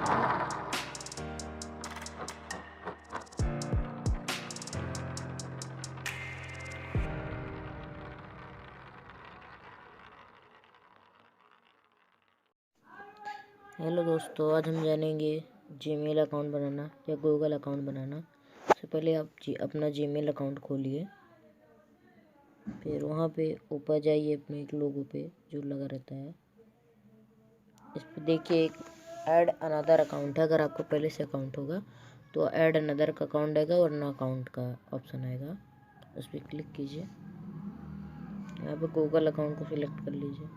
Hello दोस्तों, आज हम जानेंगे जीमेल अकाउंट बनाना या गूगल अकाउंट बनाना। सबसे पहले आप अपना जीमेल अकाउंट खोलिए, फिर वहाँ पे ऊपर जाइए अपने एक लोगो पे जो लगा रहता है, इस पर देखिए एक ऐड अनदर अकाउंट है। अगर आपको पहले से अकाउंट होगा तो ऐड अनदर का अकाउंट आएगा, वरना अकाउंट का ऑप्शन आएगा, उस पर क्लिक कीजिए। यहाँ पे गूगल अकाउंट को सिलेक्ट कर लीजिए।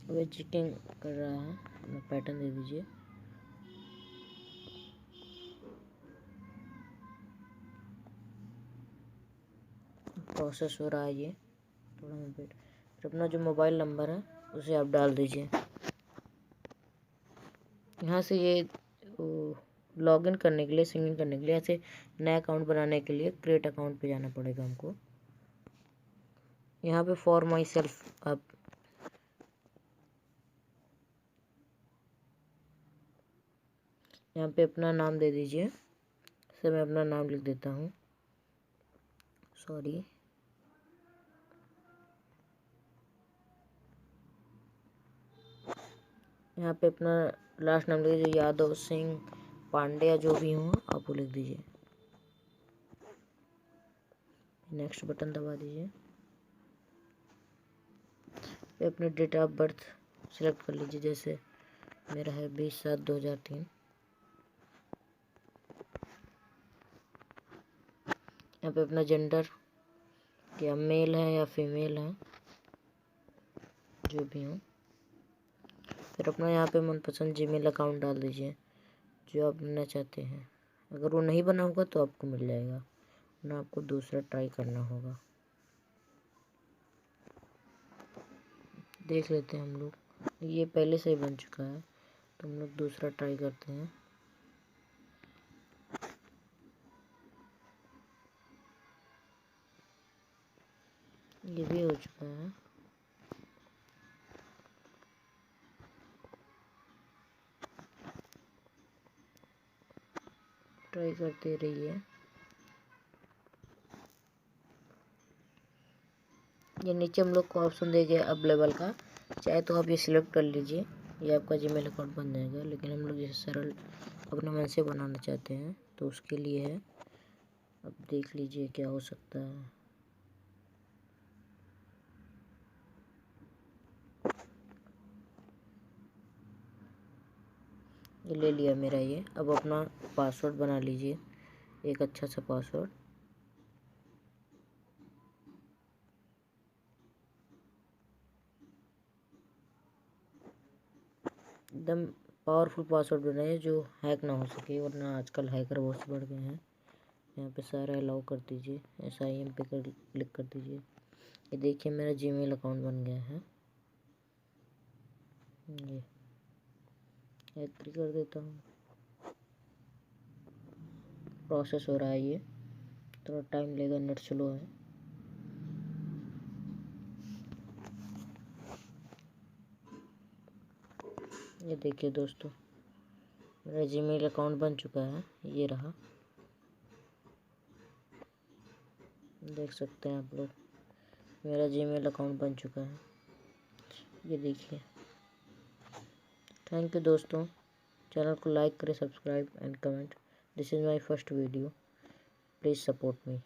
वे चेकिंग कर रहा है, अपना पैटर्न दे दीजिए। प्रोसेस हो रहा है ये, थोड़ा वेट। फिर अपना जो मोबाइल नंबर है उसे आप डाल दीजिए। यहाँ से ये लॉगिन करने के लिए, सिंगिंग करने के लिए, ऐसे नया अकाउंट बनाने के लिए क्रिएट अकाउंट पे जाना पड़ेगा हमको। यहाँ पे फॉर माई सेल्फ आप यहाँ पे अपना नाम दे दीजिए। से मैं अपना नाम लिख देता हूँ, सॉरी। यहाँ पे अपना लास्ट नाम लिख दीजिए, यादव, सिंह, पांड्या, जो भी हो आप वो लिख दीजिए। नेक्स्ट बटन दबा दीजिए। फिर अपने डेट ऑफ बर्थ सिलेक्ट कर लीजिए, जैसे मेरा है 20/7/2003। यहाँ पे अपना जेंडर, क्या मेल है या फीमेल है, जो भी हो। फिर अपना यहाँ पे मनपसंद जीमेल अकाउंट डाल दीजिए जो आप बनना चाहते हैं। अगर वो नहीं बना होगा तो आपको मिल जाएगा, ना आपको दूसरा ट्राई करना होगा। देख लेते हैं हम लोग, ये पहले से ही बन चुका है, तो हम लोग दूसरा ट्राई करते हैं। ये भी हो चुका है। ट्राई करते रहिए। ये नीचे हम लोग को ऑप्शन देंगे अवेलेबल का, चाहे तो आप ये सिलेक्ट कर लीजिए, ये आपका जीमेल अकाउंट बन जाएगा। लेकिन हम लोग जैसे सरल अपने मन से बनाना चाहते हैं तो उसके लिए है। अब देख लीजिए क्या हो सकता है। ये ले लिया मेरा ये। अब अपना पासवर्ड बना लीजिए, एक अच्छा सा पासवर्ड। एकदम पावरफुल पासवर्ड बनाइए जो हैक ना हो सके, वरना आजकल हैकर बहुत बढ़ गए हैं। यहाँ पे सारा अलाउ कर दीजिए, SIM पे क्लिक कर दीजिए। ये देखिए मेरा जीमेल अकाउंट बन गया है। ये एग्री कर देता हूँ। प्रोसेस हो रहा है, ये थोड़ा टाइम लेगा, नेट स्लो है। ये देखिए दोस्तों, मेरा जीमेल अकाउंट बन चुका है, ये रहा, देख सकते हैं आप लोग। मेरा जीमेल अकाउंट बन चुका है, ये देखिए। थैंक यू दोस्तों। चैनल को लाइक करें, subscribe and comment. This is my first video, please support me.